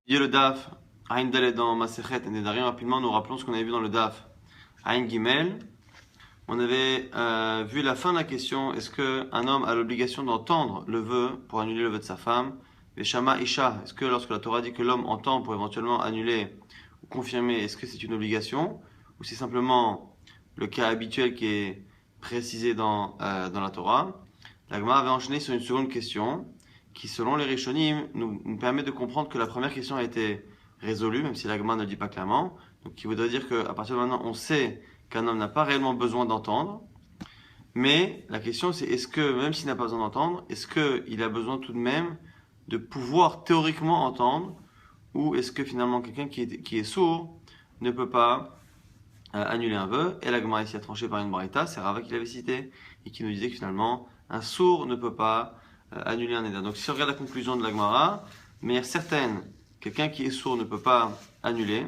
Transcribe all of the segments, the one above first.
Il y a le DAF, Aïn Dalet dans Masechet et Nedarim. Rapidement, nous rappelons ce qu'on avait vu dans le DAF. Aïn Gimel, on avait vu la fin de la question. Est-ce qu'un homme a l'obligation d'entendre le vœu pour annuler le vœu de sa femme? Veshama Isha, est-ce que lorsque la Torah dit que l'homme entend pour éventuellement annuler ou confirmer, est-ce que c'est une obligation? Ou c'est simplement le cas habituel qui est précisé dans la Torah? La Gemara avait enchaîné sur une seconde question qui, selon les Rishonim, nous permet de comprendre que la première question a été résolue, même si la Gemara ne le dit pas clairement. Donc, qui voudrait dire qu'à partir de maintenant, on sait qu'un homme n'a pas réellement besoin d'entendre. Mais la question, c'est est-ce que, même s'il n'a pas besoin d'entendre, est-ce qu'il a besoin tout de même de pouvoir théoriquement entendre, ou est-ce que finalement quelqu'un qui est sourd ne peut pas annuler un vœu? Et la Gemara ici a tranché par une braïta, c'est Rava qui l'avait cité, et qui nous disait que finalement, un sourd ne peut pas annuler un éder. Donc si on regarde la conclusion de la Gemara, de manière certaine, quelqu'un qui est sourd ne peut pas annuler,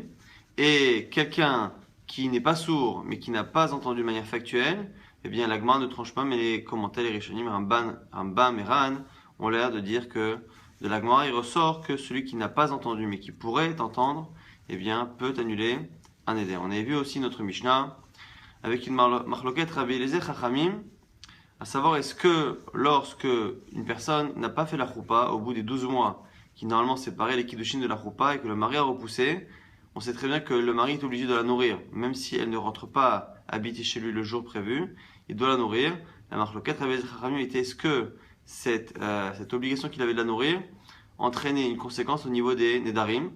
et quelqu'un qui n'est pas sourd, mais qui n'a pas entendu de manière factuelle, eh bien la Gemara ne tranche pas, mais les commentaires, les Rishonim, Rambam et Ran, ont l'air de dire que de la Gemara, il ressort que celui qui n'a pas entendu, mais qui pourrait entendre, eh bien peut annuler un éder. On avait vu aussi notre Mishnah, avec une marloquette Rabbi Eliezer Chachamim, à savoir est-ce que lorsque une personne n'a pas fait la choupa au bout des 12 mois, qui normalement séparait les kiddushin de la choupa et que le mari a repoussé, on sait très bien que le mari est obligé de la nourrir, même si elle ne rentre pas habiter chez lui le jour prévu, il doit la nourrir. La marloquette Rabbi Eliezer Chachamim était est-ce que cette obligation qu'il avait de la nourrir entraînait une conséquence au niveau des nedarim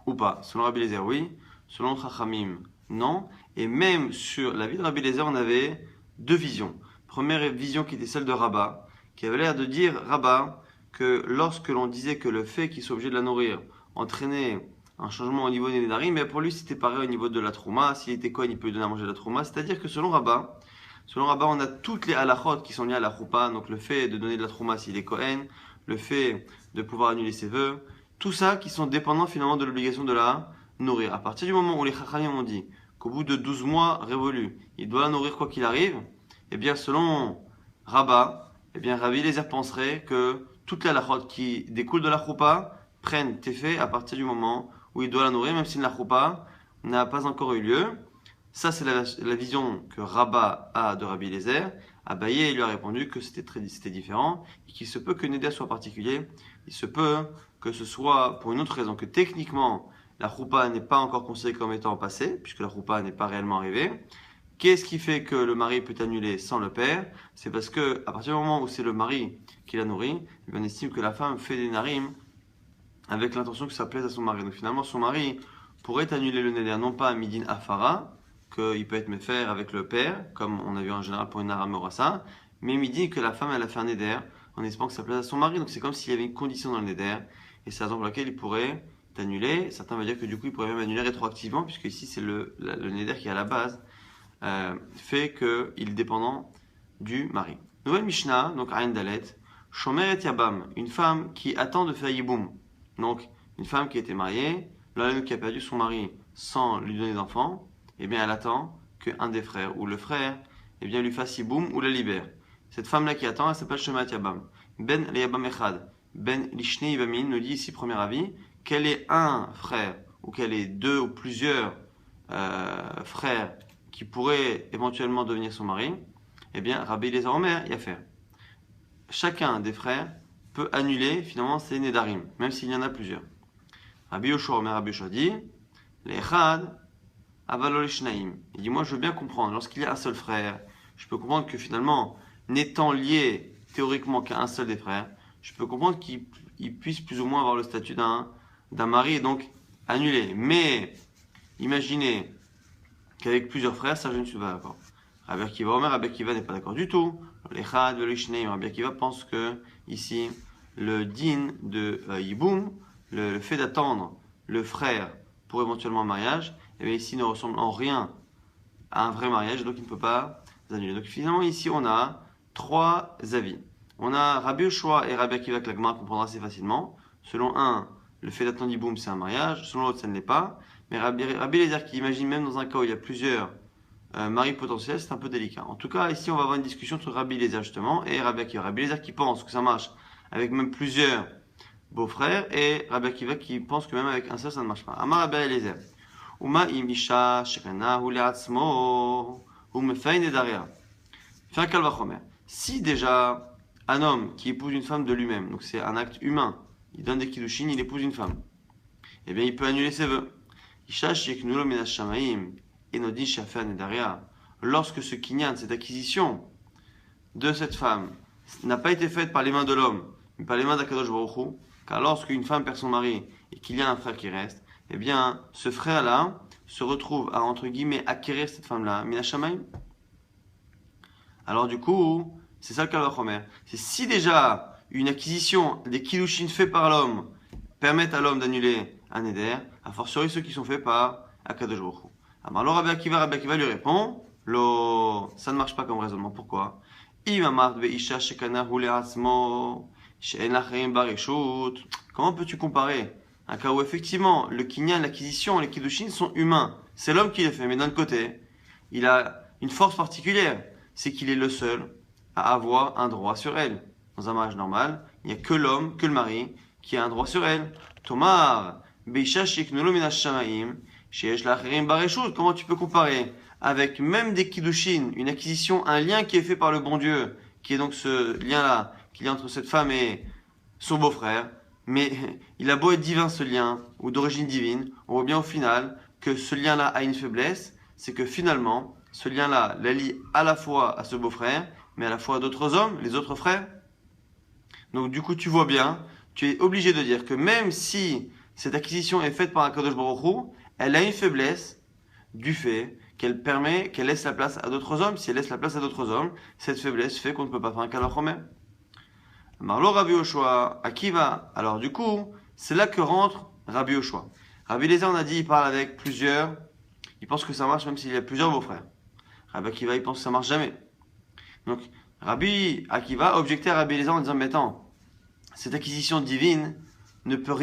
ou pas? Selon Rabbi Eliezer, oui. Selon Chachamim, non. Et même sur la vie de Rabbi Eliezer, on avait deux visions. Première vision qui était celle de Rabat, qui avait l'air de dire, Rabat, que lorsque l'on disait que le fait qu'il soit obligé de la nourrir entraînait un changement au niveau des nédarim, mais pour lui c'était pareil au niveau de la trouma. S'il était Kohen, il peut lui donner à manger de la trouma. C'est-à-dire que selon Rabat, on a toutes les halachot qui sont liées à la choupa, donc le fait de donner de la trouma s'il est Kohen, le fait de pouvoir annuler ses vœux, tout ça qui sont dépendants finalement de l'obligation de la nourrir. À partir du moment où les chachamim ont dit qu'au bout de 12 mois révolus, il doit la nourrir quoi qu'il arrive, eh bien selon Rabat, eh bien Rabbi Eliezer penserait que toutes les halachot qui découlent de la choupa prennent effet à partir du moment où il doit la nourrir, même si la choupa n'a pas encore eu lieu. Ça, c'est la vision que Rabat a de Rabbi Eliezer. Abaye lui a répondu que c'était différent et qu'il se peut que Neder soit particulier. Il se peut que ce soit pour une autre raison, que techniquement, la choupa n'est pas encore considérée comme étant passée, puisque la choupa n'est pas réellement arrivée. Qu'est-ce qui fait que le mari peut annuler sans le père? C'est parce que à partir du moment où c'est le mari qui la nourrit, on estime que la femme fait des narim avec l'intention que ça plaise à son mari. Donc finalement, son mari pourrait annuler le neder non pas à midin afara, qu'il peut être méfer avec le père, comme on a vu en général pour une nara morassa, mais il dit que la femme elle a fait un neder en espérant que ça plaise à son mari. Donc c'est comme s'il y avait une condition dans le neder, et c'est la raison pour laquelle il pourrait annuler. Certains vont dire que du coup il pourrait même annuler rétroactivement, puisque ici c'est le neder qui est à la base, fait qu'il est dépendant du mari. Nouvelle Mishnah, donc Aïn Dalet, Shomer et Yabam, une femme qui attend de faire Yiboum. Donc une femme qui a été mariée, l'homme qui a perdu son mari sans lui donner d'enfant, eh bien elle attend qu'un des frères ou le frère eh bien, lui fasse Yiboum ou la libère. Cette femme-là qui attend, elle s'appelle Shomer et Yabam. Ben Yabam Echad, Ben Lishne Ibamin nous dit ici, premier avis, qu'elle est un frère ou qu'elle est deux ou plusieurs frères qui pourrait éventuellement devenir son mari, eh bien, Rabbi Eliezer Omer y a fait. Chacun des frères peut annuler finalement ses nedarim, même s'il y en a plusieurs. Rabbi Yoshua Omer, Rabbi Yoshua dit, l'echad avalol shnaim. Il dit, moi je veux bien comprendre, lorsqu'il y a un seul frère, je peux comprendre que finalement, n'étant lié théoriquement qu'à un seul des frères, je peux comprendre qu'il puisse plus ou moins avoir le statut d'un mari et donc annuler. Mais, imaginez, qu'avec plusieurs frères, ça je ne suis pas d'accord. Rabbi Akiva Omer, Rabbi Akiva n'est pas d'accord du tout. L'Echad, l'Ishneim, Rabbi Akiva pense que ici, le din de Yiboum, le fait d'attendre le frère pour éventuellement un mariage, eh bien ici ne ressemble en rien à un vrai mariage, donc il ne peut pas annuler. Donc finalement ici on a trois avis. On a Rabbi Yoshua et Rabbi Akiva que la Gemara comprendra assez facilement. Selon un, le fait d'attendre Yiboum c'est un mariage, selon l'autre ça ne l'est pas. Mais Rabbi Eliezer qui imagine même dans un cas où il y a plusieurs maris potentiels, c'est un peu délicat. En tout cas, ici on va avoir une discussion entre Rabbi Eliezer justement et Rabbi Akiva. Rabbi Eliezer qui pense que ça marche avec même plusieurs beau-frère, et Rabbi Akiva qui pense que même avec un seul ça ne marche pas. Amar Rabbi Eliezer. Uma im isha shekanahu le'atzmo hu mefein nedaria. Fait un kalvachomer. Si déjà un homme qui épouse une femme de lui-même, donc c'est un acte humain, il donne des kiddushin, il épouse une femme, eh bien il peut annuler ses vœux. Isha sheknulo minash shamaim enodi shafer nedaria. Lorsque ce kinyan, cette acquisition de cette femme, n'a pas été faite par les mains de l'homme, mais par les mains d'Akadosh Baruch Hu, car lorsqu'une femme perd son mari et qu'il y a un frère qui reste, eh bien, ce frère-là se retrouve à, entre guillemets, acquérir cette femme-là, Minashamaim. Alors du coup, c'est ça le cas de Chomer. C'est si déjà une acquisition des kiddushin faits par l'homme permettent à l'homme d'annuler un éder, a fortiori ceux qui sont faits par Akadosh Baruch Hu. Alors Rabbi Akiva lui répond, ça ne marche pas comme raisonnement. Pourquoi? Comment peux-tu comparer un cas où effectivement le kinyan, l'acquisition, les kiddushin sont humains, c'est l'homme qui les fait, mais d'un côté, il a une force particulière, c'est qu'il est le seul à avoir un droit sur elle. Dans un mariage normal, il n'y a que l'homme, que le mari, qui a un droit sur elle. Tomar, Beisha Sheknolo Minash Shamaim, Sheesh Lacherim Bareshut. Comment tu peux comparer avec même des kiddushin, une acquisition, un lien qui est fait par le bon Dieu, qui est donc ce lien-là, qu'il y a entre cette femme et son beau-frère, mais il a beau être divin ce lien, ou d'origine divine, on voit bien au final que ce lien-là a une faiblesse, c'est que finalement, ce lien-là la lie à la fois à ce beau-frère, mais à la fois à d'autres hommes, les autres frères. Donc du coup, tu vois bien, tu es obligé de dire que même si cette acquisition est faite par un Kadosh Baruch Hu, elle a une faiblesse du fait qu'elle permet, qu'elle laisse la place à d'autres hommes. Si elle laisse la place à d'autres hommes, cette faiblesse fait qu'on ne peut pas faire un Kalachomer. Marlo Rabbi Yoshua, Akiva. Alors du coup, c'est là que rentre Rabbi Yoshua. Rabbi Eliezer, on a dit, il parle avec plusieurs. Il pense que ça marche même s'il y a plusieurs beaux-frères. Rabbi Akiva, il pense que ça marche jamais. Donc, Rabbi Akiva a objecté à Rabbi Eliezer en disant, mais attends, cette acquisition divine ne peut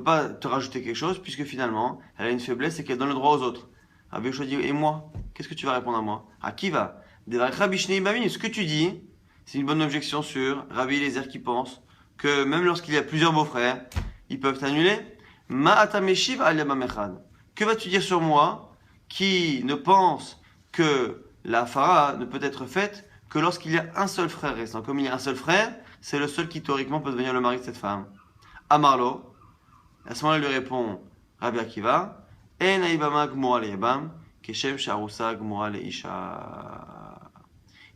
pas te rajouter quelque chose, puisque finalement, elle a une faiblesse, c'est qu'elle donne le droit aux autres. Rabbi Yoshua dit, et moi? Qu'est-ce que tu vas répondre à moi? Akiva, Rabbi Shnei Bamim, ce que tu dis, c'est une bonne objection sur Rabbi Eliezer qui pense que même lorsqu'il y a plusieurs beaux-frères, ils peuvent annuler. Ma'atameshiv al-yamam echad. Que vas-tu dire sur moi qui ne pense que la fara ne peut être faite que lorsqu'il y a un seul frère restant? Comme il y a un seul frère, c'est le seul qui théoriquement peut devenir le mari de cette femme. Amarlo. À ce moment-là, il lui répond Rabbi Akiva, En aibama gmora le'yabam, keshem sharusa gmora le'isha.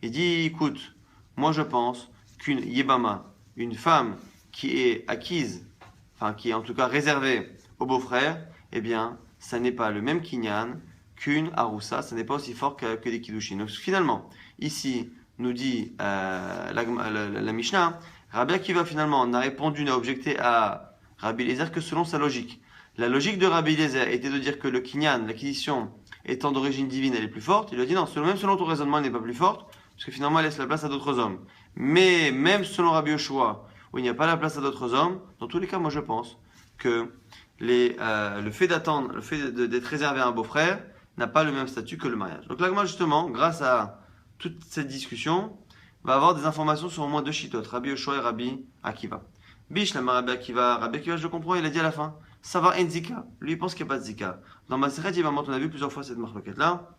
Il dit, écoute, moi je pense qu'une yebama, une femme qui est acquise, enfin qui est en tout cas réservée au beau-frère, eh bien, ça n'est pas le même kinyan qu'une aroussa, ça n'est pas aussi fort que des kiddushin. Donc finalement, ici, nous dit la Mishnah, Rabbi Akiva finalement n'a répondu, n'a objecté à Rabbi Eliezer que selon sa logique. La logique de Rabbi Eliezer était de dire que le kinyan, l'acquisition, étant d'origine divine, elle est plus forte. Il a dit non, même selon ton raisonnement, elle n'est pas plus forte, parce que finalement, elle laisse la place à d'autres hommes. Mais même selon Rabbi Yoshua, où il n'y a pas la place à d'autres hommes, dans tous les cas, moi je pense que le fait d'attendre, le fait d'être réservé à un beau-frère, n'a pas le même statut que le mariage. Donc là, moi justement, grâce à toute cette discussion, va avoir des informations sur au moins deux chitotes, Rabbi Yoshua et Rabbi Akiva. Bish, Rabbi Akiva, je le comprends, il a dit à la fin, ça va en zika. Lui, il pense qu'il n'y a pas de zika. Dans ma série, on a vu plusieurs fois cette marloquette-là.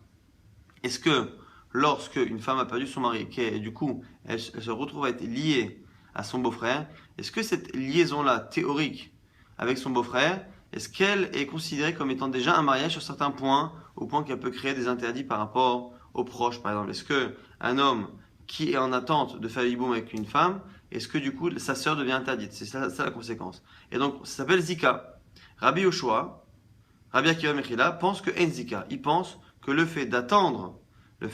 Est-ce que lorsque une femme a perdu son mari, et du coup, elle se retrouve à être liée à son beau-frère, est-ce que cette liaison-là, théorique, avec son beau-frère, est-ce qu'elle est considérée comme étant déjà un mariage sur certains points, au point qu'elle peut créer des interdits par rapport aux proches, par exemple? Est-ce qu'un homme qui est en attente de faire hiboum avec une femme, est-ce que du coup sa sœur devient interdite? C'est ça la conséquence. Et donc ça s'appelle Zika. Rabbi Yoshua, Rabbi Akiva Mechila pense que en Zika. Il pense que le fait d'attendre le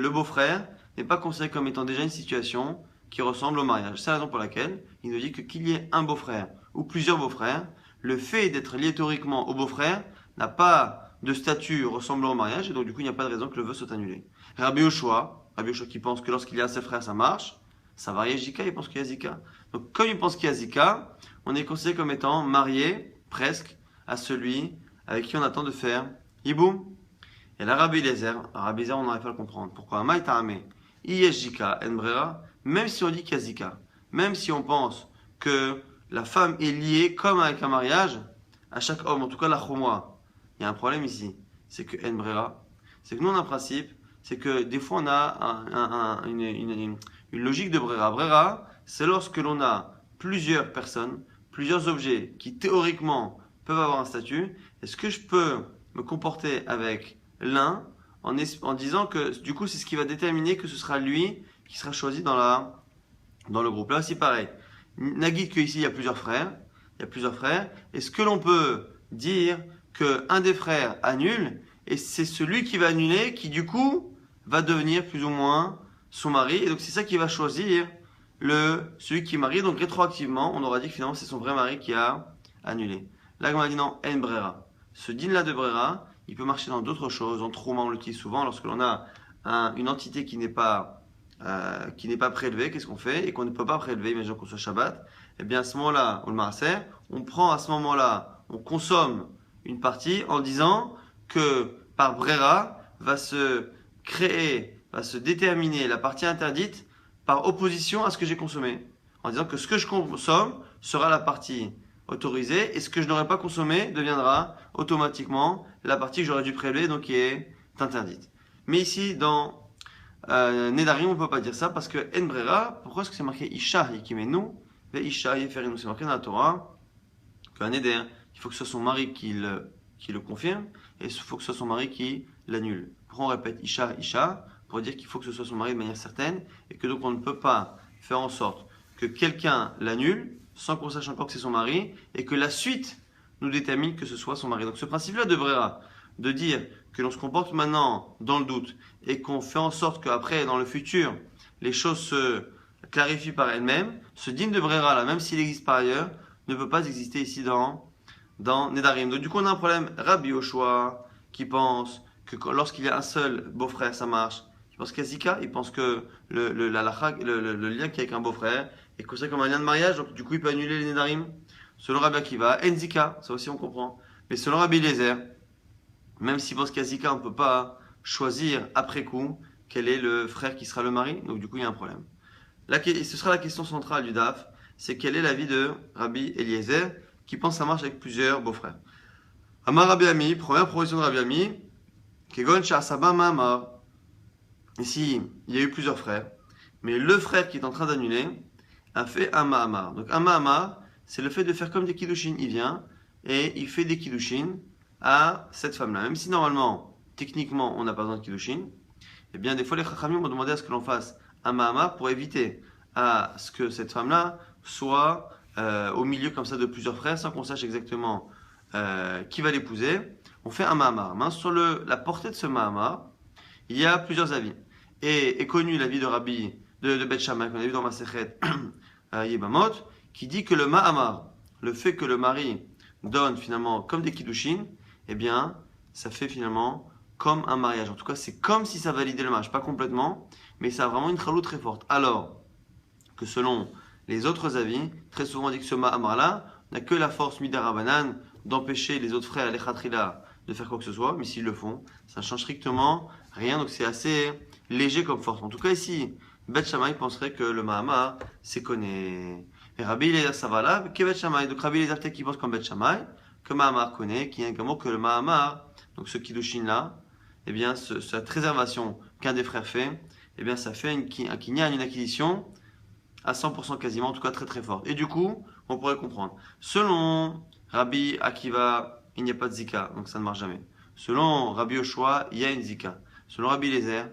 beau-frère n'est pas considéré comme étant déjà une situation qui ressemble au mariage. C'est la raison pour laquelle il nous dit que qu'il y ait un beau-frère ou plusieurs beaux-frères, le fait d'être lié théoriquement au beau-frère n'a pas de statut ressemblant au mariage, et donc du coup il n'y a pas de raison que le vœu soit annulé. Rabbi Yoshua qui pense que lorsqu'il y a un seul frère ça marche, ça varie Zika, il pense qu'il y a Zika. Donc comme il pense qu'il y a Zika, on est considéré comme étant marié presque à celui avec qui on attend de faire hiboum. Et là Rabbi Eliezer, on n'arrive pas à le comprendre. Pourquoi? Maïta'ame, Iyesh Zika, en brera, même si on dit qu'il y a zika, même si on pense que la femme est liée comme avec un mariage à chaque homme, en tout cas la chouma, il y a un problème ici, c'est que en brera, c'est que nous on a un principe, c'est que des fois on a une logique de brera. Brera, c'est lorsque l'on a plusieurs personnes, plusieurs objets qui théoriquement peuvent avoir un statut. Est-ce que je peux me comporter avec l'un en disant que du coup c'est ce qui va déterminer que ce sera lui qui sera choisi dans le groupe. Là aussi pareil. Nagid que ici il y a plusieurs frères. Est-ce que l'on peut dire qu'un des frères annule et c'est celui qui va annuler qui du coup va devenir plus ou moins son mari et donc c'est ça qui va choisir celui qui marie. Donc rétroactivement on aura dit que finalement c'est son vrai mari qui a annulé. Là on a dit non, en brera. Ce din là de brera, il peut marcher dans d'autres choses. En trauma on l'utilise souvent lorsque l'on a une entité qui n'est pas prélevée. Qu'est-ce qu'on fait et qu'on ne peut pas prélever, imaginons qu'on soit Shabbat, et bien à ce moment-là, ou le Maaser, on prend à ce moment-là, on consomme une partie en disant que par brera va se déterminer la partie interdite par opposition à ce que j'ai consommé. En disant que ce que je consomme sera la partie autorisée et ce que je n'aurais pas consommé deviendra automatiquement la partie que j'aurais dû prélever, donc qui est interdite. Mais ici, dans Nedarim, on ne peut pas dire ça parce que En Brera, pourquoi est-ce que c'est marqué Isha Yikimenu Ve Isha Yeferinu? C'est marqué dans la Torah qu'un Neder, il faut que ce soit son mari qui le confirme et il faut que ce soit son mari qui l'annule. Pourquoi on répète Isha Isha? Pour dire qu'il faut que ce soit son mari de manière certaine et que donc on ne peut pas faire en sorte que quelqu'un l'annule sans qu'on sache encore que c'est son mari et que la suite nous détermine que ce soit son mari. Donc ce principe-là de Brera, de dire que l'on se comporte maintenant dans le doute et qu'on fait en sorte qu'après, dans le futur, les choses se clarifient par elles-mêmes, ce din de Brera là, même s'il existe par ailleurs, ne peut pas exister ici dans Nedarim. Donc du coup on a un problème. Rabbi Yoshua qui pense que lorsqu'il y a un seul beau-frère ça marche. Il pense qu'il y a Zika, il pense que le lien qu'il y a avec un beau-frère est considéré comme un lien de mariage, donc du coup il peut annuler les Nedarim. Selon Rabbi Akiva, en Zika, ça aussi on comprend. Mais selon Rabbi Eliezer, même s'il pense qu'il y a Zika, on ne peut pas choisir après coup quel est le frère qui sera le mari, donc du coup il y a un problème. Là, ce sera la question centrale du DAF, c'est quel est l'avis de Rabbi Eliezer qui pense que ça marche avec plusieurs beaux-frères. Amar Rabbi Ami, première proposition de Rabbi Ami, Kegon Sha'asaba Ma'amar. Ici, il y a eu plusieurs frères, mais le frère qui est en train d'annuler a fait un Ma'amar. Donc un Ma'amar, c'est le fait de faire comme des Kiddushin. Il vient et il fait des Kiddushin à cette femme-là. Même si normalement, techniquement, on n'a pas besoin de Kiddushin, eh bien des fois les Chachamim ont demandé à ce que l'on fasse un Ma'amar pour éviter à ce que cette femme-là soit au milieu comme ça de plusieurs frères sans qu'on sache exactement qui va l'épouser. On fait un Ma'amar. Mais sur la portée de ce Ma'amar, il y a plusieurs avis. Et est connu l'avis de Rabbi de Beth Shammai qu'on a vu dans Masechet Yebamot, qui dit que le Ma'amar, le fait que le mari donne finalement comme des Kiddushin, eh bien, ça fait finalement comme un mariage. En tout cas, c'est comme si ça validait le mariage. Pas complètement, mais ça a vraiment une chaloute très forte. Alors que selon les autres avis, très souvent on dit que ce Ma'amar-là n'a que la force Midarabanan d'empêcher les autres frères, les Khatrila, de faire quoi que ce soit, mais s'ils le font, ça ne change strictement rien, donc c'est assez léger comme force. En tout cas ici, Beth Shammai penserait que le Ma'amar, c'est connaît. Et Rabbi Eliezer ça va là, que Beth Shammai. Donc Rabbi Eliezer qui pense comme Beth Shammai, que Ma'amar connaît, qui est également que le Ma'amar, donc ce Kiddushin là, eh bien cette réservation qu'un des frères fait, eh bien ça fait un kinyan, une acquisition à 100% quasiment, en tout cas très très forte. Et du coup, on pourrait comprendre. Selon Rabbi Akiva, il n'y a pas de Zika, donc ça ne marche jamais. Selon Rabbi Yoshua, il y a une Zika. Selon Rabbi Eliezer,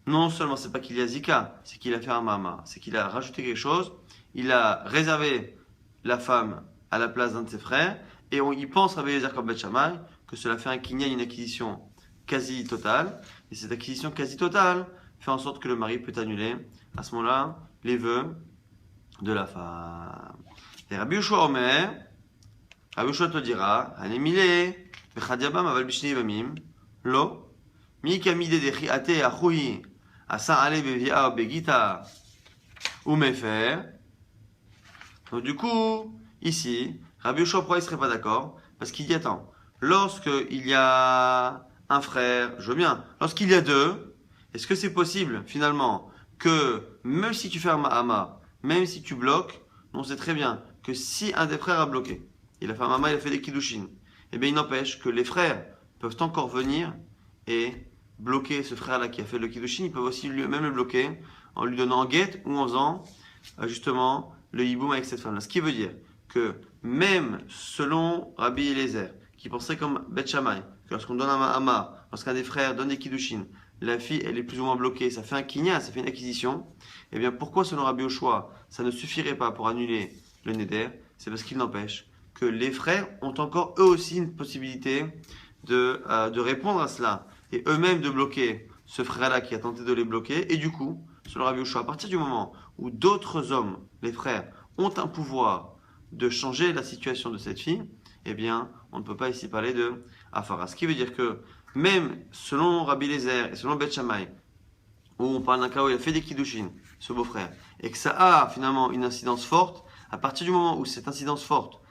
non seulement c'est pas qu'il y a Zika, c'est qu'il a fait un Ma'amar, c'est qu'il a rajouté quelque chose, il a réservé la femme à la place d'un de ses frères, et il pense, Rabbi Eliezer comme Beth Shammai, que cela fait un kinyan, une acquisition quasi totale, et cette acquisition quasi totale fait en sorte que le mari peut annuler, à ce moment-là, les vœux de la femme. Et Rabbi Yoshua Omer, Rabbi Yoshua te dira, Hanemile, Bechadiabam aval bishni bamim, lo, mi kamide dechi ate achui, asa ale bevia begita, ou mefer. Donc du coup, ici, Rabbi Yoshua pourquoi il serait pas d'accord? Parce qu'il dit, attends, lorsqu'il y a un frère, je veux bien, lorsqu'il y a deux, est-ce que c'est possible finalement que même si tu fais un ma'ama, même si tu bloques, on sait très bien que si un des frères a bloqué, il a fait un ma'ama, il a fait des kiddushin, eh bien il n'empêche que les frères peuvent encore venir et bloquer ce frère-là qui a fait le kiddushin. Ils peuvent aussi lui-même le bloquer en lui donnant guet ou en faisant justement le hiboum avec cette femme-là. Ce qui veut dire que même selon Rabbi Eliezer, qui pensait comme Bet Shammai, que lorsqu'on donne un ma'ama, lorsqu'un des frères donne des kiddushin, la fille elle est plus ou moins bloquée, ça fait un kinyan, ça fait une acquisition, eh bien pourquoi selon Rabbi Yoshua ça ne suffirait pas pour annuler le neder? C'est parce qu'il n'empêche que les frères ont encore eux aussi une possibilité de répondre à cela et eux-mêmes de bloquer ce frère-là qui a tenté de les bloquer. Et du coup, selon Rabbi Yoshua, à partir du moment où d'autres hommes, les frères, ont un pouvoir de changer la situation de cette fille, eh bien, on ne peut pas ici parler de Afara. Ce qui veut dire que même selon Rabbi Eliezer et selon Bet Shammai, où on parle d'un cas où il a fait des kiddushin, ce beau-frère, et que ça a finalement une incidence forte, à partir du moment où cette incidence forte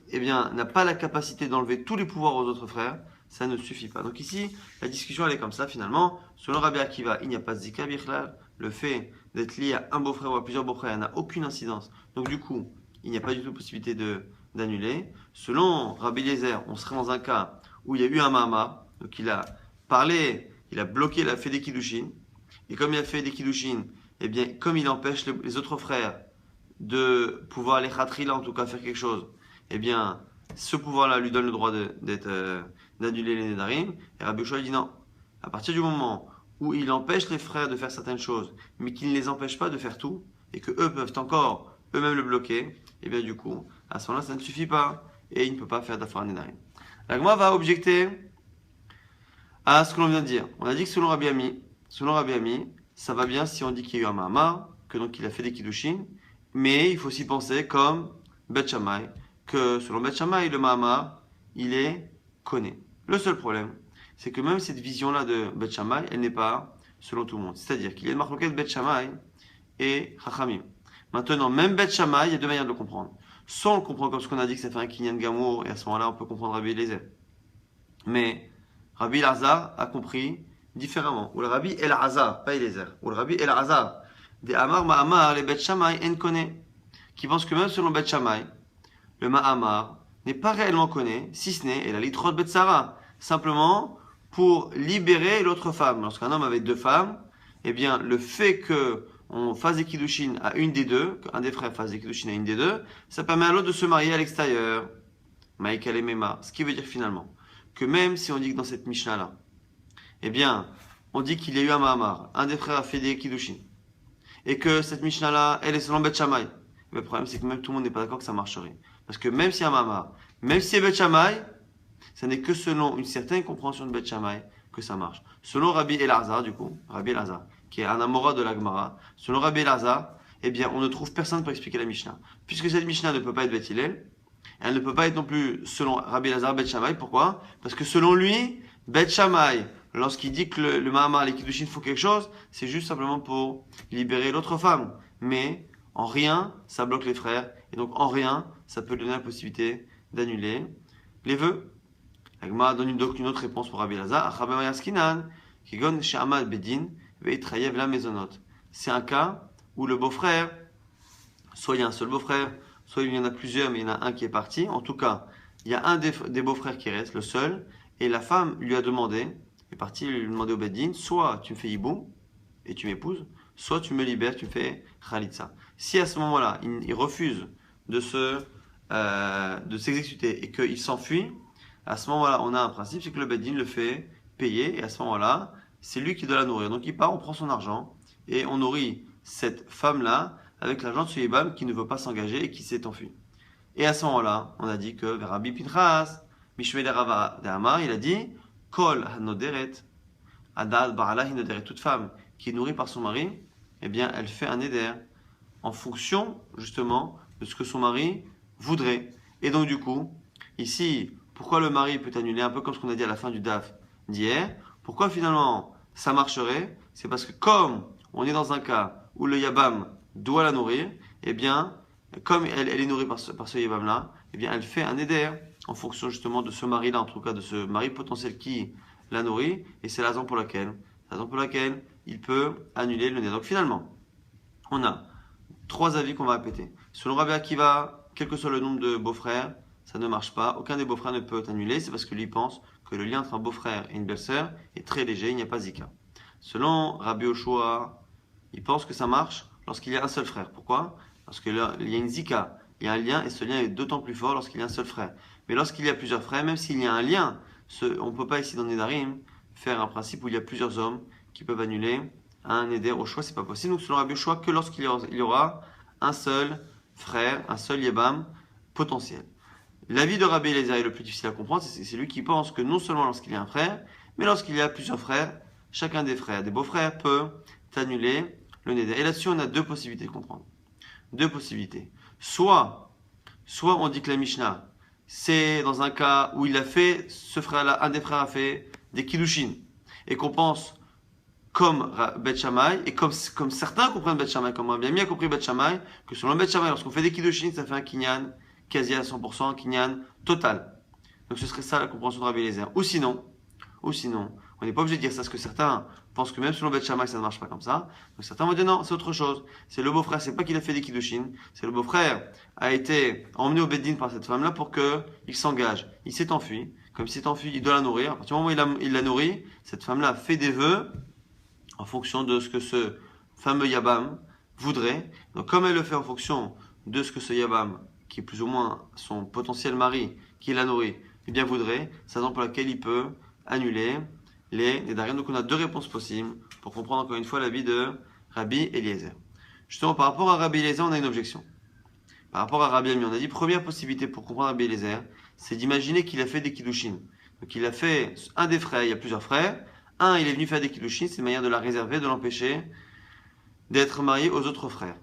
eh bien, n'a pas la capacité d'enlever tous les pouvoirs aux autres frères, ça ne suffit pas. Donc ici, la discussion elle est comme ça finalement. Selon Rabbi Akiva, il n'y a pas de zika bichlal. Le fait d'être lié à un beau-frère ou à plusieurs beaux-frères n'a aucune incidence. Donc du coup, il n'y a pas du tout possibilité d'annuler. Selon Rabbi Eliezer, on serait dans un cas où il y a eu un ma'ama, donc il a parlé, il a bloqué, il a fait des kiddushin. Et comme il a fait des kiddushin, eh bien, comme il empêche les autres frères de pouvoir les khatri là, en tout cas faire quelque chose, eh bien, ce pouvoir-là lui donne le droit d'annuler les nedarim. Et Rabbi Yoshua dit non. À partir du moment où il empêche les frères de faire certaines choses, mais qu'il ne les empêche pas de faire tout, et que eux peuvent encore eux-mêmes le bloquer, et bien du coup, à ce moment-là, ça ne suffit pas, et il ne peut pas faire d'affaire nedarim. La Gemara va objecter à ce que l'on vient de dire. On a dit que selon Rabbi Ami, ça va bien si on dit qu'il y a eu un ma'ama, que donc il a fait des kiddushin, mais il faut aussi penser comme Bet Shammai, que selon Bet Shammai, le ma'ama, il est connu. Le seul problème, c'est que même cette vision-là de Bet Shammai, elle n'est pas selon tout le monde. C'est-à-dire qu'il y a une marloquette de Bet Shammai et Chachamim. Maintenant, même Bet Shammai, il y a deux manières de le comprendre. Soit on le comprend comme ce qu'on a dit que ça fait un kinyan gamour, et à ce moment-là, on peut comprendre Rabbi Eliezer. Mais Rabbi Elazar a compris différemment. Ou le Rabbi Elazar, pas Eliezer. Ou le Rabbi Elazar, des Amar Ma'amar, les Bet Shammai, en connaît. Qui pense que même selon Bet Shammai, le Ma'amar n'est pas réellement connu, si ce n'est, et la litrot Betsara, simplement pour libérer l'autre femme. Lorsqu'un homme avait deux femmes, eh bien, le fait qu'on fasse des kiddushin à une des deux, qu'un des frères fasse des kiddushin à une des deux, ça permet à l'autre de se marier à l'extérieur. Maïkal et Mema. Ce qui veut dire finalement que même si on dit que dans cette Mishnah-là, eh bien, on dit qu'il y a eu un Ma'amar, un des frères a fait des kiddushin, et que cette Mishnah-là, elle est selon Bet Shammai. Mais le problème, c'est que même tout le monde n'est pas d'accord que ça marcherait. Parce que même si y a un Ma'amar, même si c'est Bet Shammai, ça n'est que selon une certaine compréhension de Bet Shammai que ça marche. Selon Rabbi Elazar, du coup, Rabbi Elazar, qui est un Amora de la Gemara, selon Rabbi Elazar, eh bien, on ne trouve personne pour expliquer la Mishnah. Puisque cette Mishnah ne peut pas être Bet Hillel, elle ne peut pas être non plus selon Rabbi Elazar Bet Shammai. Pourquoi? Parce que selon lui, Bet Shammai, lorsqu'il dit que le Mahamar, les Kiddushin font quelque chose, c'est juste simplement pour libérer l'autre femme. Mais en rien, ça bloque les frères. Et donc en rien, ça peut donner la possibilité d'annuler les vœux. La Gemara donne donc une autre réponse pour Rabbi Elazar. C'est un cas où le beau-frère, soit il y a un seul beau-frère, soit il y en a plusieurs, mais il y en a un qui est parti. En tout cas, il y a un des beaux-frères qui reste, le seul, et la femme lui a demandé, est partie lui demander au Beddin, soit tu me fais hiboum et tu m'épouses, soit tu me libères, tu me fais khalitsa. Si à ce moment-là, il refuse de s'exécuter et qu'il s'enfuit, à ce moment-là, on a un principe, c'est que le Beddin le fait payer, et à ce moment-là, c'est lui qui doit la nourrir. Donc il part, on prend son argent, et on nourrit cette femme-là avec l'argent de ce Yébam qui ne veut pas s'engager et qui s'est enfui. Et à ce moment-là, on a dit que Rabbi Pinchas, Mishmei Rava de Amar, il a dit Kol hanoderet, Adad Ba'ala hinoderet, toute femme qui est nourrie par son mari, eh bien, elle fait un éder en fonction, justement, de ce que son mari voudrait. Et donc, du coup, ici, pourquoi le mari peut annuler, un peu comme ce qu'on a dit à la fin du DAF d'hier, pourquoi finalement ça marcherait? C'est parce que comme on est dans un cas où le Yabam doit la nourrir, eh bien, comme elle est nourrie par ce Yabam-là, eh bien, elle fait un éder en fonction justement de ce mari-là, en tout cas de ce mari potentiel qui la nourrit, et c'est la raison pour laquelle il peut annuler le nez. Donc finalement, On a trois avis qu'on va répéter. Selon Rabbi Akiva, quel que soit le nombre de beaux-frères, ça ne marche pas. Aucun des beaux-frères ne peut annuler. C'est parce que lui pense que le lien entre un beau-frère et une belle-sœur est très léger. Il n'y a pas zika. Selon Rabbi Oshua, il pense que ça marche lorsqu'il y a un seul frère. Pourquoi? Parce qu'il y a une zika. Il y a un lien et ce lien est d'autant plus fort lorsqu'il y a un seul frère. Mais lorsqu'il y a plusieurs frères, même s'il y a un lien, on ne peut pas ici dans Nedarim faire un principe où il y a plusieurs hommes qui peuvent annuler un Neder au choix, c'est pas possible. Donc selon Rabbi Yoshua, que lorsqu'il y aura un seul frère, un seul Yébam potentiel. L'avis de Rabbi Eliezer est le plus difficile à comprendre, c'est lui qui pense que non seulement lorsqu'il y a un frère, mais lorsqu'il y a plusieurs frères, chacun des frères, des beaux-frères, peut annuler le Neder. Et là-dessus, on a deux possibilités de comprendre. Deux possibilités. Soit on dit que la Mishnah, c'est dans un cas où il a fait, ce frère-là, un des frères a fait des Kiddushin, et qu'on pense comme Bet Shammai, et comme certains comprennent Bet Shammai, comme Rabbi Ami a compris Bet Shammai, que selon Bet Shammai, lorsqu'on fait des Kiddushin, ça fait un kinyan quasi à 100%, un kinyan total. Donc ce serait ça la compréhension de Rabbi Eliezer. Ou sinon, on n'est pas obligé de dire ça, parce que certains pensent que même selon Bet Shammai, ça ne marche pas comme ça. Donc certains vont dire non, c'est autre chose. C'est le beau-frère, c'est pas qu'il a fait des Kiddushin, c'est le beau-frère a été emmené au Beddin par cette femme-là pour qu'il s'engage. Il s'est enfui. Comme il s'est enfui, il doit la nourrir. À partir du moment où il la nourrit, cette femme-là fait des vœux en fonction de ce que ce fameux Yabam voudrait. Donc comme elle le fait en fonction de ce que ce Yabam, qui est plus ou moins son potentiel mari, qui la nourrit, eh bien voudrait, c'est la raison pour laquelle il peut annuler les Nedarim. Donc on a deux réponses possibles pour comprendre encore une fois l'avis de Rabbi Eliezer. Justement, par rapport à Rabbi Eliezer, on a une objection. Par rapport à Rabbi Ami, on a dit première possibilité pour comprendre Rabbi Eliezer, c'est d'imaginer qu'il a fait des Kiddushin. Donc il a fait un des frères, il y a plusieurs frères. Un, il est venu faire des Kiddushin, c'est une manière de la réserver, de l'empêcher d'être marié aux autres frères.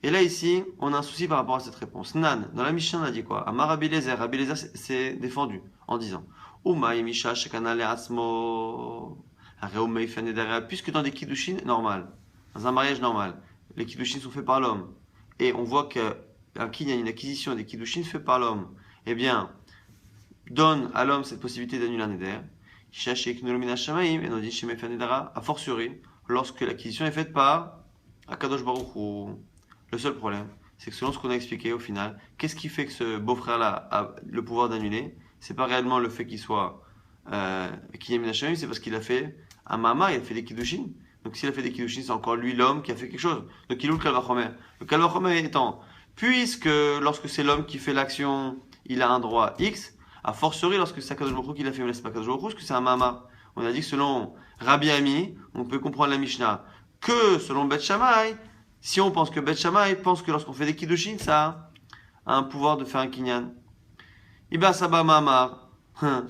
Et là, ici, on a un souci par rapport à cette réponse. Nan, dans la Mishnah, on a dit quoi? Amar Rabbi Eliezer. Rabbi Eliezer s'est défendu en disant Umaï Misha Shekana Le'atzmo. Puisque dans des Kiddushin, normal, dans un mariage normal, les Kiddushin sont faits par l'homme. Et on voit qu'un kinyan, une acquisition des Kiddushin fait par l'homme. Eh bien, donne à l'homme cette possibilité d'annuler un Neder. A fortiori, lorsque l'acquisition est faite par Akadosh Baruch Hu. Le seul problème, c'est que selon ce qu'on a expliqué au final, qu'est-ce qui fait que ce beau-frère-là a le pouvoir d'annuler? C'est pas réellement le fait qu'il soit Kinyamin Hashem, c'est parce qu'il a fait un Mama, il a fait des Kiddushin. Donc s'il a fait des Kiddushin, c'est encore lui l'homme qui a fait quelque chose. Donc il est où le Kalvachomer? Le Kalvachomer étant, puisque lorsque c'est l'homme qui fait l'action, il a un droit X, a fortiori lorsque c'est Akadosh Baruch Hu qui l'a fait, mais c'est pas Akadosh Baruch Hu, parce que c'est un Mama. On a dit que selon Rabbi Ami, on peut comprendre la Mishnah que selon Bet Shammai, si on pense que Bet Shammai pense que lorsqu'on fait des Kiddushin, ça a un pouvoir de faire un Kinyan. Iba Saba Mamar,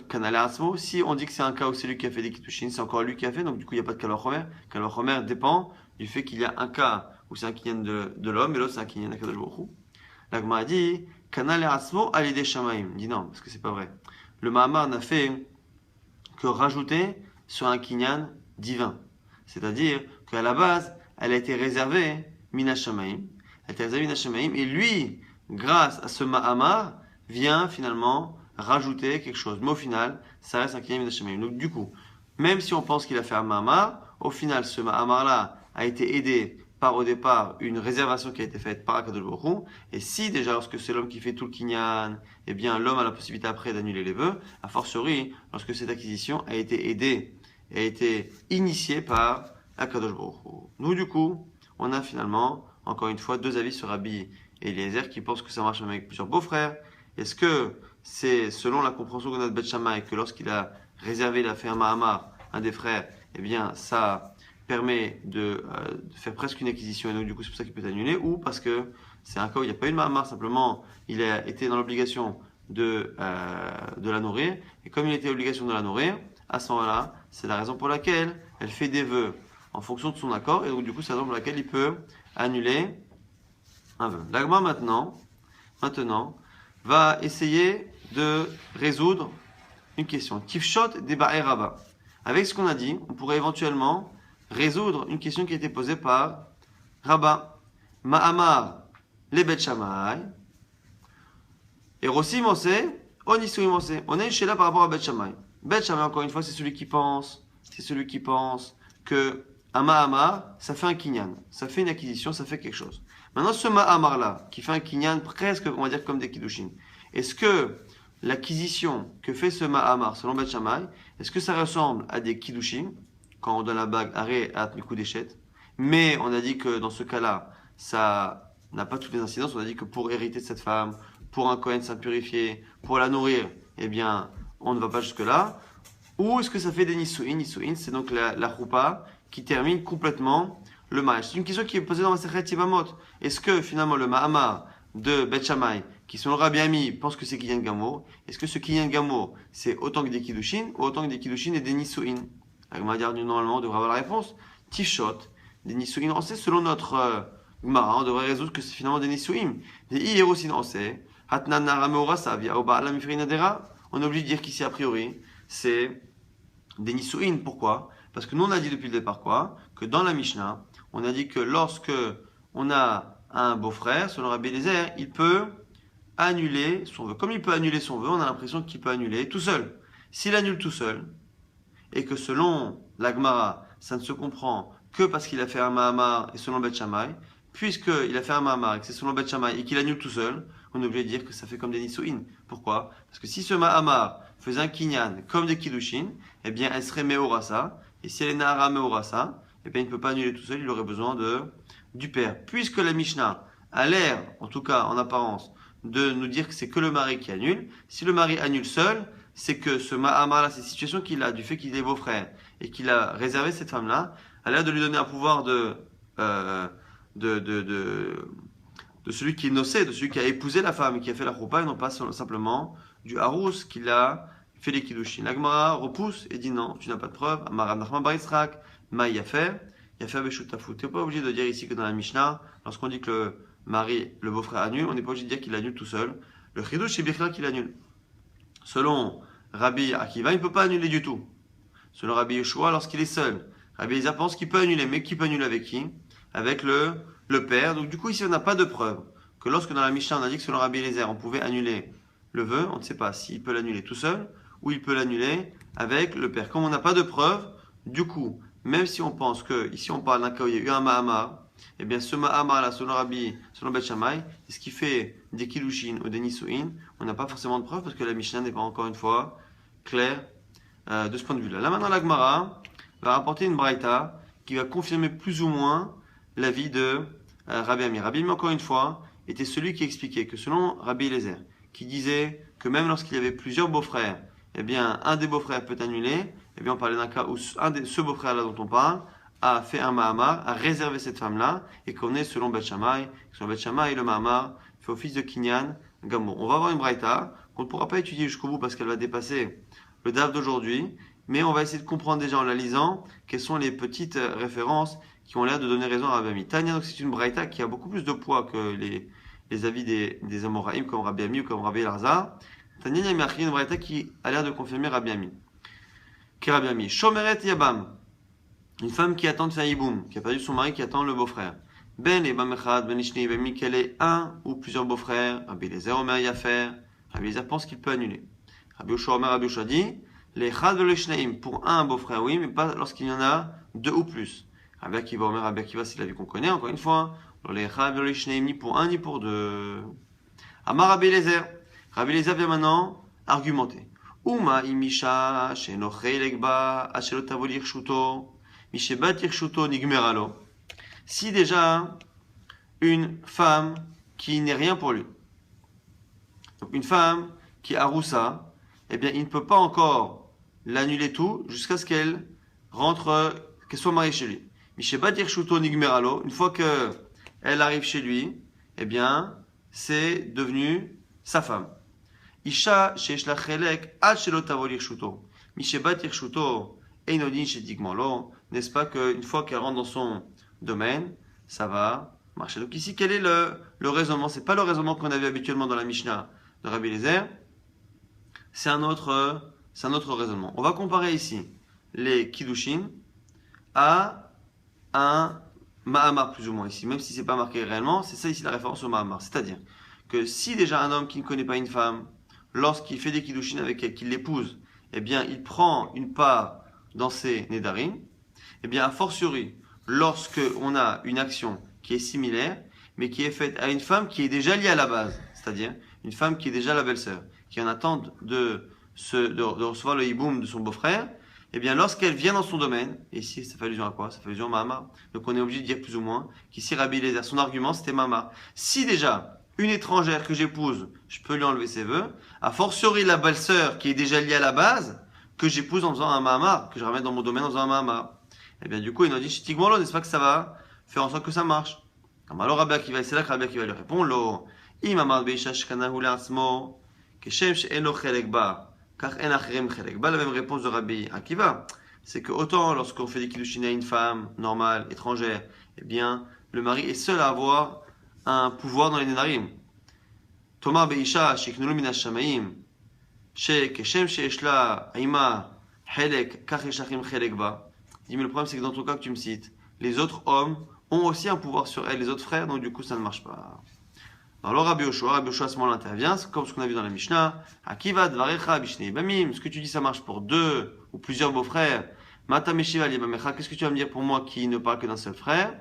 Kanale Asmo, si on dit que c'est un cas où c'est lui qui a fait des Kiddushin, c'est encore lui qui a fait, donc du coup il n'y a pas de Kalvachomer. Kalvachomer dépend du fait qu'il y a un cas où c'est un Kinyan de l'homme et l'autre c'est un Kinyan d'Akadosh Baruch Hu. La Gemara a dit Kanale Asmo Alide Shamaim. Il dit non, parce que c'est pas vrai. Le Mahamar n'a fait que rajouter sur un Kinyan divin. C'est-à-dire qu'à la base, elle a été réservée Mina Shamaim. Elle a été réservée Mina Shamaim. Et lui, grâce à ce Mahamar, vient finalement rajouter quelque chose. Mais au final, ça reste un Kinyan Mina Shamaim. Donc du coup, même si on pense qu'il a fait un Mahamar, au final, ce Mahamar-là a été aidé par au départ une réservation qui a été faite par Akadosh Baruch Hu. Et si déjà lorsque c'est l'homme qui fait tout le kinyan, eh bien l'homme a la possibilité après d'annuler les vœux, a fortiori lorsque cette acquisition a été aidée, a été initiée par Akadosh Baruch Hu. Nous du coup, on a finalement encore une fois deux avis sur Rabbi Eliezer qui pense que ça marche même avec plusieurs beaux-frères. Est-ce que c'est selon la compréhension qu'on a de Bet Shammai que lorsqu'il a réservé, il a fait un Mahamar, un des frères, eh bien ça permet de faire presque une acquisition et donc du coup c'est pour ça qu'il peut annuler, ou parce que c'est un cas où il n'y a pas eu de Mahamar, simplement il a été dans l'obligation de la nourrir, et comme il était dans l'obligation de la nourrir, à ce moment-là, c'est la raison pour laquelle elle fait des vœux en fonction de son accord, et donc du coup c'est la raison pour laquelle il peut annuler un vœu. L'agma maintenant va essayer de résoudre une question. Tifshot Debae Rabba. Avec ce qu'on a dit, on pourrait éventuellement résoudre une question qui a été posée par Rabba. Ma'amar le Bet Shammai. Et Rossi Mose, Onisui Mose. On a une chéla par rapport à Bet Shammai. Bet Shammai, encore une fois, c'est celui qui pense que un Mahamar, ça fait un kinyan. Ça fait une acquisition, ça fait quelque chose. Maintenant, ce Mahamar-là, qui fait un kinyan presque, on va dire, comme des kiddushin, est-ce que l'acquisition que fait ce Mahamar, selon Beth Shammai, est-ce que ça ressemble à des kiddushin, quand on donne la bague arrêt à Mikou Deshet, mais on a dit que dans ce cas-là, ça n'a pas toutes les incidences. On a dit que pour hériter de cette femme, pour un Kohen s'impurifier, pour la nourrir, eh bien, on ne va pas jusque-là. Ou est-ce que ça fait des Nisuin? Nisuin, c'est donc la choupa qui termine complètement le mariage. C'est une question qui est posée dans ma Masechet Yevamot. Est-ce que finalement le Mahamar de Beth Shammai, qui selon Rabbi Ami pense que c'est Kinyan Gamour, est-ce que ce Kinyan Gamour c'est autant que des Kiddushin ou autant que des Kiddushin et des Nisuin? La Gemara normalement on devrait avoir la réponse. Tifshot, des Nisuin, on sait selon notre Gemara, on devrait résoudre que c'est finalement des Nisuim. Des Iyerosin, on sait. Hatnan Narameora Savia, Oba Alam Ifrinadera. On est obligé de dire qu'ici, a priori, c'est des Nisuin. Pourquoi? Parce que nous, on a dit depuis le départ quoi? Que dans la Mishnah, on a dit que lorsque on a un beau-frère, selon Rabbi Eliezer, il peut annuler son vœu. Comme il peut annuler son vœu, on a l'impression qu'il peut annuler tout seul. S'il annule tout seul, et que selon la Gemara, ça ne se comprend que parce qu'il a fait un Mahamar et selon Beth Shammai, puisqu'il a fait un Mahamar et que c'est selon Beth Shammai et qu'il annule tout seul, on est obligé de dire que ça fait comme des Nisuin. Pourquoi? Parce que si ce Mahamar faisait un Kinyan comme des Kiddushin, eh bien elle serait Meorasa, et si elle est Nahara Meorasa, eh bien il ne peut pas annuler tout seul, il aurait besoin du père. Puisque la Mishnah a l'air, en tout cas en apparence, de nous dire que c'est que le mari qui annule, si le mari annule seul, c'est que ce Mahamar-là, cette situation qu'il a, du fait qu'il est beau-frère, et qu'il a réservé cette femme-là, a l'air de lui donner un pouvoir de celui qui est nocé, de celui qui a épousé la femme et qui a fait la choupa, et non pas simplement du harous qui a fait les kiddushin. La Gemara repousse et dit non, tu n'as pas de preuve. Amar Nachman bar Yitzhak, ma yafer beshutafut. Tu n'es pas obligé de dire ici que dans la Mishnah, lorsqu'on dit que le mari, le beau-frère annule, on n'est pas obligé de dire qu'il annule tout seul. Le chidush, c'est Birkla qu'il annule. Selon Rabbi Akiva, il ne peut pas annuler du tout. Selon Rabbi Yeshua, lorsqu'il est seul, Rabbi Eliezer pense qu'il peut annuler, mais qui peut annuler avec qui? Avec le père. Donc du coup ici on n'a pas de preuve que lorsque dans la Mishnah on a dit que selon Rabbi Eliezer on pouvait annuler le vœu, on ne sait pas s'il peut l'annuler tout seul ou il peut l'annuler avec le père. Comme on n'a pas de preuve, du coup, même si on pense que ici on parle d'un cas où il y a eu un Mahamar, eh bien ce Mahamar là selon Beth Shammai, ce qui fait des Kiddushin ou des Nisuin, on n'a pas forcément de preuve parce que la Mishnah n'est pas encore une fois claire de ce point de vue là. Là maintenant la Gemara va rapporter une braïta qui va confirmer plus ou moins l'avis de Rabbi Ami. Rabbi Ami, encore une fois, était celui qui expliquait que selon Rabbi Eliezer, qui disait que même lorsqu'il y avait plusieurs beaux-frères, eh bien, un des beaux-frères peut annuler, eh bien, on parlait d'un cas où ce beau-frère-là dont on parle a fait un Mahamar, a réservé cette femme-là, et qu'on est selon Beth Shammai. Selon Beth Shammai, le Mahamar fait office de Kinyan Gamour. On va avoir une braïta qu'on ne pourra pas étudier jusqu'au bout parce qu'elle va dépasser le DAF d'aujourd'hui, mais on va essayer de comprendre déjà en la lisant quelles sont les petites références qui ont l'air de donner raison à Rabbi Ami. Tania, donc c'est une braïta qui a beaucoup plus de poids que les avis des Amoraïm comme Rabbi Ami ou comme Rabbi Elazar. Tania Yamiachri, une braïta qui a l'air de confirmer Rabbi Ami. Qui Rabbi Ami? Shomeret Yabam, une femme qui attend de faire Yiboum, qui a perdu son mari, qui attend le beau-frère. Ben et Bamechad, Ben Ishni, Ben Mikel est un ou plusieurs beaux-frères. Rabbi Eliezer Omer Yafer. Rabbi Eliezer pense qu'il peut annuler. Rabbi Yoshua Omer, Rabbi Yoshua dit les Chad le Shneim, pour un beau-frère, oui, mais pas lorsqu'il y en a deux ou plus. Rabbi Akiva Omer, Rabbi Akiva, c'est la vie qu'on connaît, encore une fois. Les Chad le Shneim, ni pour un ni pour deux. Amar Rabbi Eliezer. Rabbi Eliezer vient maintenant argumenter. Uma imisha shenochei legba ashelo tavolir shuto mishebat irshuto nigmeralo. Si déjà une femme qui n'est rien pour lui, donc une femme qui a roussa, eh bien il ne peut pas encore l'annuler tout jusqu'à ce qu'elle rentre, qu'elle soit mariée chez lui. Mishebat irshuto nigmeralo. Une fois que elle arrive chez lui, eh bien c'est devenu sa femme. Isha shesh la chelek ad shelo tavol irshuto. Mishebat irshuto einodin shedigmalo. N'est-ce pas qu'une fois qu'elle rentre dans son domaine, ça va marcher. Donc ici, quel est le raisonnement? C'est pas le raisonnement qu'on avait habituellement dans la Mishnah de Rabbi Eliezer. C'est un autre raisonnement. On va comparer ici les Kiddushin à un Mahamar plus ou moins ici, même si c'est pas marqué réellement. C'est ça ici la référence au Mahamar. C'est-à-dire que si déjà un homme qui ne connaît pas une femme, lorsqu'il fait des Kiddushin avec elle, qu'il l'épouse, eh bien il prend une part dans ses Nedarim. Eh bien, a fortiori, lorsque on a une action qui est similaire, mais qui est faite à une femme qui est déjà liée à la base, c'est-à-dire une femme qui est déjà la belle-sœur, qui en attend de recevoir le hiboum de son beau-frère, eh bien lorsqu'elle vient dans son domaine, et ici ça fait allusion à quoi? Ça fait allusion à Mahamar. Donc on est obligé de dire plus ou moins qu'ici Rabbi Eliezer, son argument c'était Mahamar. Si déjà une étrangère que j'épouse, je peux lui enlever ses vœux, a fortiori la belle-sœur qui est déjà liée à la base, que j'épouse en faisant un Mahamar, que je ramène dans mon domaine en faisant un Mahamar. Eh bien du coup il nous dit, Shtikmolo, n'est-ce pas que ça va faire en sorte que ça marche? Alors Rabbi Akiva, c'est là que Rabbi Akiva lui répond, Lo, im amar beisha shkanahu le'atzmo, keshem she'en lo chelek ba. Car en achrim chelek ba, la même réponse de Rabbi Akiva, c'est que autant lorsqu'on fait des kiddushin à une femme normale, étrangère, eh bien, le mari est seul à avoir un pouvoir dans les nedarim. Tomar beisha sheknulu min hashamayim, keshem she'esh la ima chelek, kach yesh achrim chelek ba. Il dit, mais le problème c'est que dans ton cas que tu me cites, les autres hommes ont aussi un pouvoir sur elle, les autres frères, donc du coup ça ne marche pas. Alors Rabbi Yoshua à ce moment-là intervient, c'est comme ce qu'on a vu dans la Mishnah. Akiva dvarecha bishnei bamim. Ce que tu dis, ça marche pour deux ou plusieurs beaux-frères. Mata meshiva libamecha. Qu'est-ce que tu vas me dire pour moi qui ne parle que d'un seul frère?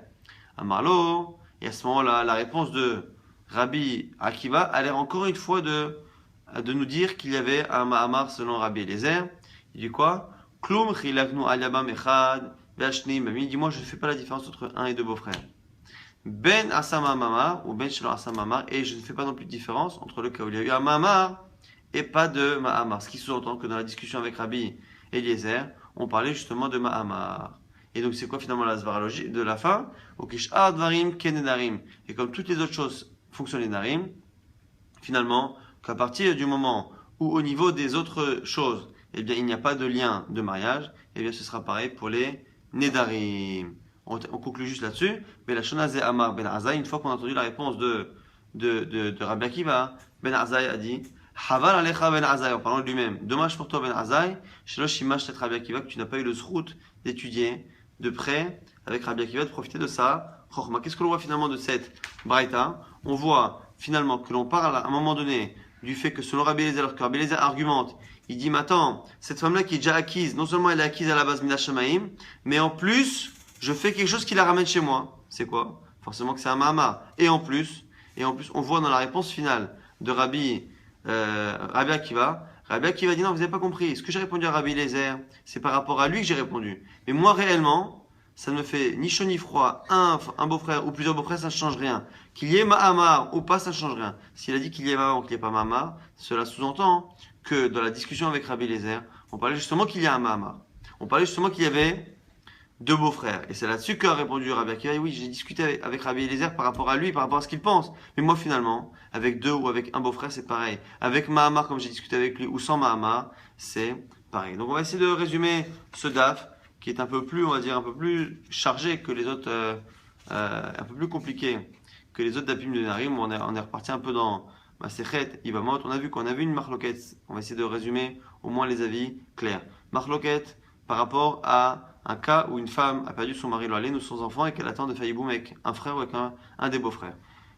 Amarlo. Et à ce moment-là, la réponse de Rabbi Akiva a l'air encore une fois de nous dire qu'il y avait un Mahamar selon Rabbi Eliezer. Il dit quoi? Klum chilaknu alabam echad ve'ashnei bamim. Dis-moi, je ne fais pas la différence entre un et deux beaux-frères. Ben Asama Mamar ou Ben Shalom Asama Mamar, et je ne fais pas non plus de différence entre le cas où il y a eu un Mamar et pas de Mahamar. Ce qui sous-entend que dans la discussion avec Rabbi Eliezer, on parlait justement de Mahamar. Et donc c'est quoi finalement la svaralogie de la fin? Okishar Dvarim Kenedarim. Et comme toutes les autres choses fonctionnent les Narim, finalement, qu'à partir du moment où au niveau des autres choses, eh bien il n'y a pas de lien de mariage, eh bien ce sera pareil pour les Nedarim. On conclut juste là-dessus. Mais la Shonazé Amar Ben Azaï, une fois qu'on a entendu la réponse de Rabbi Akiva, Ben Azaï a dit Haval Alecha Ben Azaï, en parlant de lui-même. Dommage pour toi Ben Azaï, Shelosh Shimash Tet Rabbi Akiva, que tu n'as pas eu le srout d'étudier de près avec Rabbi Akiva, de profiter de ça. Qu'est-ce que l'on voit finalement de cette Braïta? On voit finalement que l'on parle à un moment donné du fait que selon Rabbi Eliezer, lorsque Rabbi Eliezer argumente, il dit mais attends, cette femme-là qui est déjà acquise, non seulement elle est acquise à la base Minash Shamaim, mais en plus, je fais quelque chose qui la ramène chez moi. C'est quoi? Forcément que c'est un Mahamar. Et en plus, on voit dans la réponse finale de Rabbi Akiva, Rabbi Akiva dit non, vous n'avez pas compris. Ce que j'ai répondu à Rabbi Eliezer, c'est par rapport à lui que j'ai répondu. Mais moi, réellement, ça ne me fait ni chaud ni froid. Un beau-frère ou plusieurs beaux-frères, ça ne change rien. Qu'il y ait Mahamar ou pas, ça ne change rien. S'il a dit qu'il y ait Mahamar ou qu'il n'y ait pas Mahamar, cela sous-entend que dans la discussion avec Rabbi Eliezer, on parlait justement qu'il y a un Mahamar. On parlait justement qu'il y avait deux beaux-frères. Et c'est là-dessus qu'a répondu Rabbi Akiva. Oui, j'ai discuté avec Rabbi Eliezer par rapport à lui, par rapport à ce qu'il pense. Mais moi, finalement, avec deux ou avec un beau-frère, c'est pareil. Avec Mahamar, comme j'ai discuté avec lui, ou sans Mahamar, c'est pareil. Donc, on va essayer de résumer ce DAF, qui est un peu plus, on va dire, un peu plus chargé que les autres, un peu plus compliqué que les autres dapim de Narim. On est reparti un peu dans Masechet, Ibamot. On a vu qu'on avait une marloquette. On va essayer de résumer au moins les avis clairs. Marloquette par rapport à un cas où une femme a perdu son mari Loalén ou son enfant et qu'elle attend de faire hiboum avec un frère ou avec un des beaux-frères.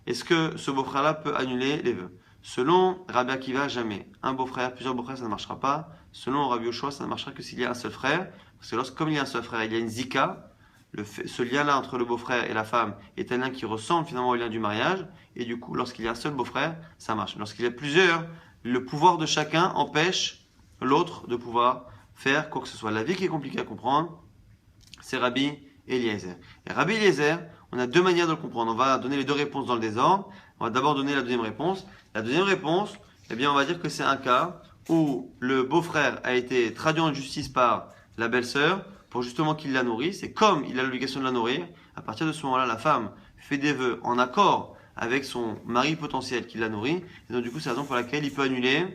Est-ce que ce beau-frère-là peut annuler les vœux? Selon Rabbi Akiva, jamais. Un beau-frère, plusieurs beaux-frères, ça ne marchera pas. Selon Rabbi Yoshua, ça ne marchera que s'il y a un seul frère. Parce que comme il y a un seul frère, il y a une zika. Ce lien-là entre le beau-frère et la femme est un lien qui ressemble finalement au lien du mariage. Et du coup, lorsqu'il y a un seul beau-frère, ça marche. Lorsqu'il y a plusieurs, le pouvoir de chacun empêche l'autre de pouvoir faire quoi que ce soit. La vie qui est compliquée à comprendre, c'est Rabbi Eliezer. Et Rabbi Eliezer, on a deux manières de le comprendre. On va donner les deux réponses dans le désordre. On va d'abord donner la deuxième réponse. La deuxième réponse, eh bien, on va dire que c'est un cas où le beau-frère a été traduit en justice par la belle-sœur pour justement qu'il la nourrisse. Et comme il a l'obligation de la nourrir, à partir de ce moment-là, la femme fait des vœux en accord avec son mari potentiel qui la nourrit. Et donc, du coup, c'est la raison pour laquelle il peut annuler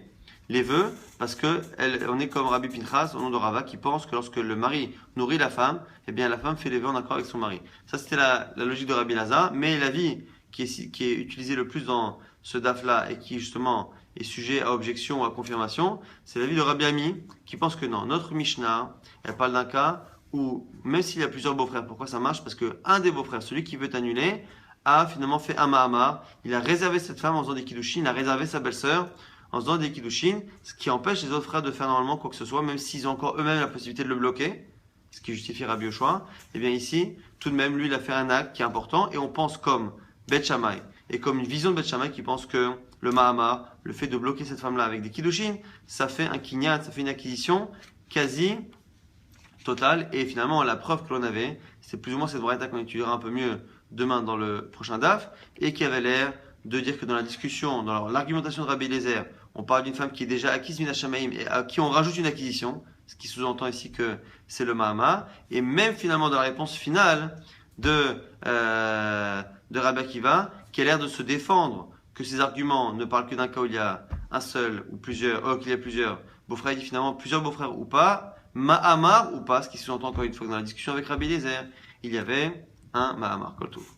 les vœux, parce que on est comme Rabbi Pinchas, au nom de Rava, qui pense que lorsque le mari nourrit la femme, eh bien la femme fait les vœux en accord avec son mari. Ça, c'était la logique de Rabbi Lazar, mais l'avis qui est utilisé le plus dans ce daf-là et qui justement est sujet à objection ou à confirmation, c'est l'avis de Rabbi Ami, qui pense que non, notre Mishnah, elle parle d'un cas où, même s'il y a plusieurs beaux-frères, pourquoi ça marche? Parce que un des beaux-frères, celui qui veut annuler, a finalement fait un Mahamar, il a réservé cette femme en faisant des kiddushin, il a réservé sa belle-sœur en faisant des kiddushin, ce qui empêche les autres frères de faire normalement quoi que ce soit, même s'ils ont encore eux-mêmes la possibilité de le bloquer. ce qui justifie Rabbi Yoshua. Et bien ici, tout de même, lui, il a fait un acte qui est important et on pense comme Bet Shammai et comme une vision de Bet Shammai qui pense que le Mahamar, le fait de bloquer cette femme-là avec des kiddushin, ça fait un kinyan, ça fait une acquisition quasi totale. Et finalement, la preuve que l'on avait, c'est plus ou moins cette braïta qu'on étudiera un peu mieux demain dans le prochain DAF et qui avait l'air de dire que dans la discussion, dans l'argumentation de Rabbi Eliezer, on parle d'une femme qui est déjà acquise Mina Shamaim et à qui on rajoute une acquisition, ce qui sous-entend ici que c'est le Mahama. Et même finalement dans la réponse finale de Rabbi Akiva, qui a l'air de se défendre que ces arguments ne parlent que d'un cas où il y a un seul ou plusieurs, qu'il y a plusieurs beaux-frères, il dit finalement plusieurs beaux-frères ou pas, Mahamar ou pas, ce qui sous-entend encore une fois que dans la discussion avec Rabbi Eliezer, il y avait un Mahamar. Kol Tov.